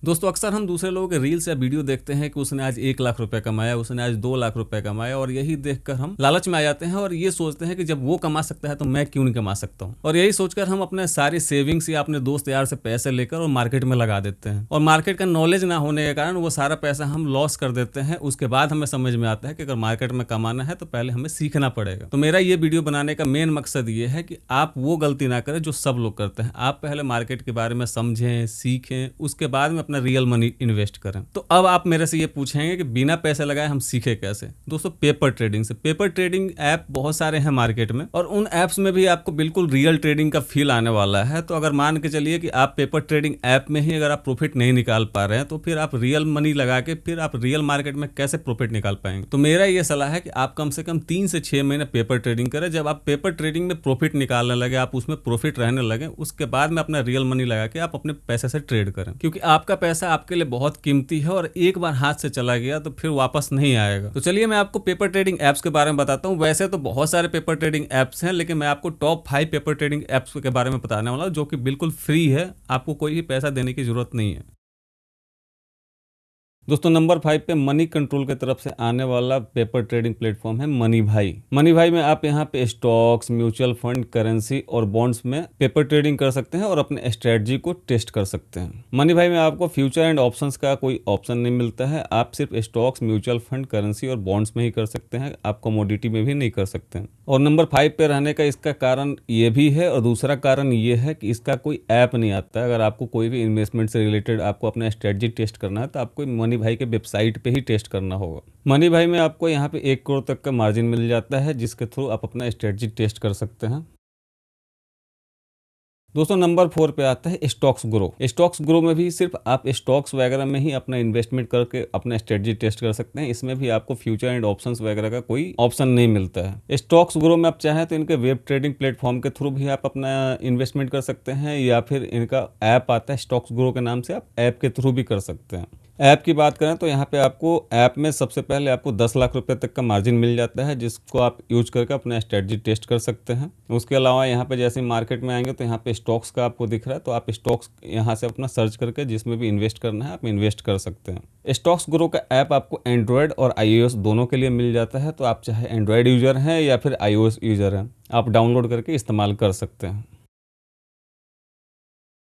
दोस्तों अक्सर हम दूसरे लोगों के रील्स या वीडियो देखते हैं कि उसने आज 1 लाख रुपए कमाया, उसने आज 2 लाख रुपए कमाया, और यही देखकर हम लालच में आ जाते हैं और ये सोचते हैं कि जब वो कमा सकता है तो मैं क्यों नहीं कमा सकता हूँ। और यही सोचकर हम अपने सारी सेविंग्स या अपने दोस्त यार से पैसे लेकर और मार्केट में लगा देते हैं, और मार्केट का नॉलेज ना होने के कारण वो सारा पैसा हम लॉस कर देते हैं। उसके बाद हमें समझ में आता है कि अगर मार्केट में कमाना है तो पहले हमें सीखना पड़ेगा। तो मेरा ये वीडियो बनाने का मेन मकसद ये है कि आप वो गलती ना करें जो सब लोग करते हैं। आप पहले मार्केट के बारे में समझें, सीखें, उसके बाद में अपना रियल मनी इन्वेस्ट करें। तो अब आप मेरे से ये पूछेंगे कि बिना पैसे लगाए हम सीखे कैसे। दोस्तों पेपर ट्रेडिंग से। पेपर ट्रेडिंग ऐप बहुत सारे हैं मार्केट में, और उन ऐप्स में भी आपको बिल्कुल रियल ट्रेडिंग का फील आने वाला है। तो अगर मान के चलिए कि आप पेपर ट्रेडिंग ऐप में ही अगर आप प्रॉफिट नहीं निकाल पा रहे हैं तो फिर आप रियल मनी लगा के फिर आप रियल मार्केट में कैसे प्रॉफिट निकाल पाएंगे। तो मेरा ये सलाह है कि आप कम से कम 3 से 6 महीने पेपर ट्रेडिंग करें। जब आप पेपर ट्रेडिंग में प्रॉफिट निकालने लगे, आप उसमें प्रॉफिट रहने लगे, उसके बाद में अपना रियल मनी लगा के आप अपने पैसे से ट्रेड करें, क्योंकि आपका पैसा आपके लिए बहुत कीमती है और एक बार हाथ से चला गया तो फिर वापस नहीं आएगा। तो चलिए मैं आपको पेपर ट्रेडिंग एप्स के बारे में बताता हूँ। वैसे तो बहुत सारे पेपर ट्रेडिंग एप्स हैं, लेकिन मैं आपको टॉप 5 पेपर ट्रेडिंग एप्स के बारे में बताने वाला हूँ जो कि बिल्कुल फ्री है, आपको कोई भी पैसा देने की जरूरत नहीं है। दोस्तों नंबर 5 पे मनी कंट्रोल की तरफ से आने वाला पेपर ट्रेडिंग प्लेटफॉर्म है मनी भाई। मनी भाई में आप यहाँ पे स्टॉक्स, म्यूचुअल फंड, करेंसी और बॉन्ड्स में पेपर ट्रेडिंग कर सकते हैं और अपने स्ट्रेटजी को टेस्ट कर सकते हैं। मनी भाई में आपको फ्यूचर एंड ऑप्शंस का कोई ऑप्शन नहीं मिलता है। आप सिर्फ स्टॉक्स, म्यूचुअल फंड, करेंसी और बॉन्ड्स में ही कर सकते हैं, आप कमोडिटी में भी नहीं कर सकते हैं। और नंबर 5 पे रहने का इसका कारण ये भी है, और दूसरा कारण ये है कि इसका कोई ऐप नहीं आता है। अगर आपको कोई भी इन्वेस्टमेंट से रिलेटेड आपको अपना स्ट्रेटजी टेस्ट करना है तो आपको मनी भाई के वेबसाइट पे ही टेस्ट करना होगा। मनी भाई में आपको यहाँ पे 1 करोड़ तक का मार्जिन मिल जाता है, जिसके थ्रू आप अपना स्ट्रेटजी टेस्ट कर सकते हैं। दोस्तों नंबर 4 पे आता है स्टॉक्स ग्रो। स्टॉक्स ग्रो में भी सिर्फ आप स्टॉक्स वगैरह में ही अपना इन्वेस्टमेंट करके अपना स्ट्रेटजी टेस्ट कर सकते हैं। इसमें भी आपको फ्यूचर एंड ऑप्शंस वगैरह का कोई ऑप्शन नहीं मिलता है। स्टॉक्स ग्रो में आप चाहें तो इनके वेब ट्रेडिंग प्लेटफॉर्म के थ्रू भी आप अपना इन्वेस्टमेंट कर सकते हैं, या फिर इनका ऐप आता है स्टॉक्स ग्रो के नाम से, आप ऐप के थ्रू भी कर सकते हैं। ऐप की बात करें तो यहाँ पे आपको ऐप में सबसे पहले आपको 10 लाख रुपए तक का मार्जिन मिल जाता है, जिसको आप यूज करके अपना स्ट्रेटजी टेस्ट कर सकते हैं। उसके अलावा यहाँ पे जैसे मार्केट में आएंगे तो यहाँ पे स्टॉक्स का आपको दिख रहा है, तो आप स्टॉक्स यहाँ से अपना सर्च करके जिसमें भी इन्वेस्ट करना है आप इन्वेस्ट कर सकते हैं। स्टॉक्स ग्रो का ऐप आपको एंड्रॉयड और iOS दोनों के लिए मिल जाता है, तो आप चाहे एंड्रॉयड यूजर हैं या फिर iOS यूजर हैं, आप डाउनलोड करके इस्तेमाल कर सकते हैं।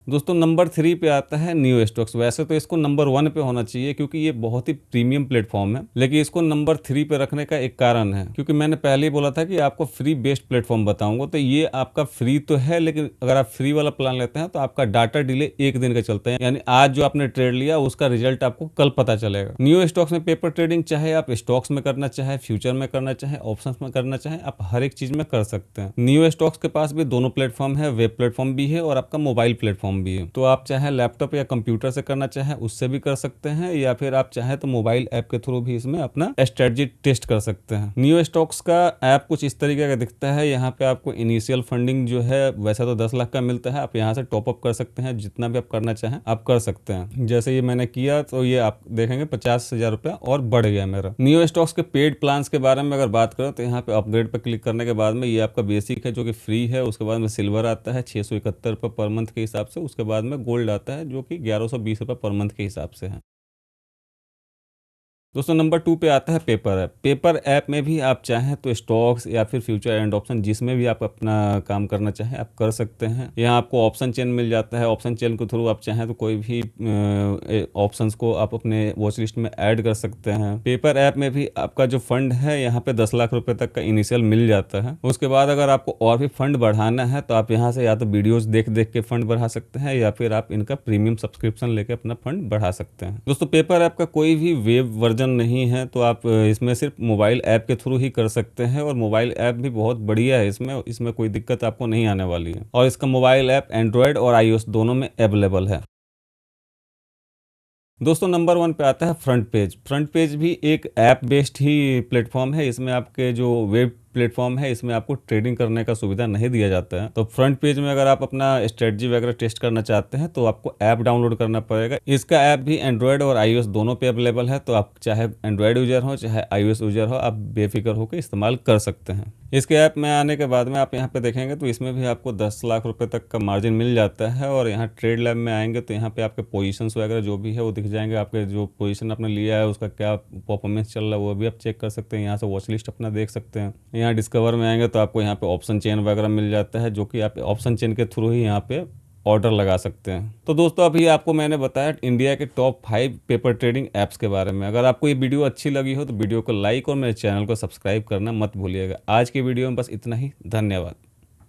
दोस्तों नंबर 3 पे आता है न्यू स्टॉक्स। वैसे तो इसको नंबर 1 पे होना चाहिए क्योंकि ये बहुत ही प्रीमियम प्लेटफॉर्म है, लेकिन इसको नंबर 3 पे रखने का एक कारण है, क्योंकि मैंने पहले ही बोला था कि आपको फ्री बेस्ड प्लेटफॉर्म बताऊंगा। तो ये आपका फ्री तो है, लेकिन अगर आप फ्री वाला प्लान लेते हैं तो आपका डाटा डिले 1 दिन का चलता है, यानी आज जो आपने ट्रेड लिया उसका रिजल्ट आपको कल पता चलेगा। न्यू स्टॉक्स में पेपर ट्रेडिंग चाहे आप स्टॉक्स में करना चाहे, फ्यूचर में करना चाहे, ऑप्शंस में करना चाहे, आप हर एक चीज में कर सकते हैं। न्यू स्टॉक्स के पास भी दोनों प्लेटफॉर्म है, वेब प्लेटफॉर्म भी है और आपका मोबाइल प्लेटफॉर्म भी है। तो आप चाहे लैपटॉप या कंप्यूटर से करना चाहे उससे भी कर सकते हैं, या फिर आप चाहे तो मोबाइल ऐप के थ्रू भी इसमें अपना स्ट्रेटजी टेस्ट कर सकते हैं। न्यू स्टॉक्स का ऐप कुछ इस तरीके का दिखता है। यहाँ पे आपको इनिशियल फंडिंग जो है वैसे तो 10 लाख का मिलता है, आप यहाँ से टॉपअप कर सकते हैं, जितना भी आप करना चाहें आप कर सकते हैं। जैसे ये मैंने किया तो ये आप देखेंगे 50,000 रुपया और बढ़ गया मेरा। न्यू स्टॉक्स के पेड प्लान्स के बारे में अगर बात करें तो यहाँ पे अपग्रेड पर क्लिक करने के बाद में ये आपका बेसिक है जो कि फ्री है, उसके बाद में सिल्वर आता है 671 रुपये पर मंथ के हिसाब से, उसके बाद में गोल्ड आता है जो कि 1120 रुपये पर मंथ के हिसाब से है। दोस्तों नंबर 2 पे आता है पेपर ऐप। पेपर ऐप में भी आप चाहें तो स्टॉक्स या फिर फ्यूचर एंड ऑप्शन जिसमें भी आप अपना काम करना चाहें आप कर सकते हैं। यहाँ आपको ऑप्शन चेन मिल जाता है। ऑप्शन चेन के थ्रू आप चाहें तो कोई भी ऑप्शंस को आप अपने वॉच लिस्ट में ऐड कर सकते हैं। पेपर ऐप में भी आपका जो फंड है यहाँ पे 10 लाख रुपए तक का इनिशियल मिल जाता है। उसके बाद अगर आपको और भी फंड बढ़ाना है तो आप यहाँ से या तो वीडियोज देख देख के फंड बढ़ा सकते हैं, या फिर आप इनका प्रीमियम सब्सक्रिप्शन लेके अपना फंड बढ़ा सकते हैं। दोस्तों पेपर ऐप का कोई भी वेब वर्जन नहीं है, तो आप इसमें सिर्फ मोबाइल ऐप के थ्रू ही कर सकते हैं, और मोबाइल ऐप भी बहुत बढ़िया है। इसमें कोई दिक्कत आपको नहीं आने वाली है, और इसका मोबाइल ऐप एंड्रॉयड और iOS दोनों में अवेलेबल है। दोस्तों नंबर 1 पे आता है फ्रंट पेज। फ्रंट पेज भी एक ऐप बेस्ड ही प्लेटफॉर्म है। इसमें आपके जो वेब प्लेटफॉर्म है, इसमें आपको ट्रेडिंग करने का सुविधा नहीं दिया जाता है। तो फ्रंट पेज में अगर आप अपना स्ट्रेटजी वगैरह टेस्ट करना चाहते हैं तो आपको ऐप डाउनलोड करना पड़ेगा। इसका ऐप भी एंड्रॉयड और iOS दोनों पे अवेलेबल है, तो आप चाहे एंड्रॉयड यूजर हो चाहे iOS यूजर हो, आप बेफिक्र होकर इस्तेमाल कर सकते हैं। इसके ऐप में आने के बाद में आप यहाँ पे देखेंगे तो इसमें भी आपको 10 लाख रुपए तक का मार्जिन मिल जाता है। और यहाँ ट्रेड लैब में आएंगे तो यहाँ पे आपके पोजीशंस वगैरह जो भी है वो दिख जाएंगे। आपके जो पोजीशन आपने लिया है उसका क्या परफॉर्मेंस चल रहा है वो भी आप चेक कर सकते हैं। यहाँ से वॉच लिस्ट अपना देख सकते हैं। यहाँ डिस्कवर में आएंगे तो आपको यहाँ पे ऑप्शन चेन वगैरह मिल जाता है, जो कि आप ऑप्शन चेन के थ्रू ही यहाँ पे ऑर्डर लगा सकते हैं। तो दोस्तों अभी आपको मैंने बताया इंडिया के टॉप 5 पेपर ट्रेडिंग ऐप्स के बारे में। अगर आपको ये वीडियो अच्छी लगी हो तो वीडियो को लाइक और मेरे चैनल को सब्सक्राइब करना मत भूलिएगा। आज की वीडियो में बस इतना ही। धन्यवाद।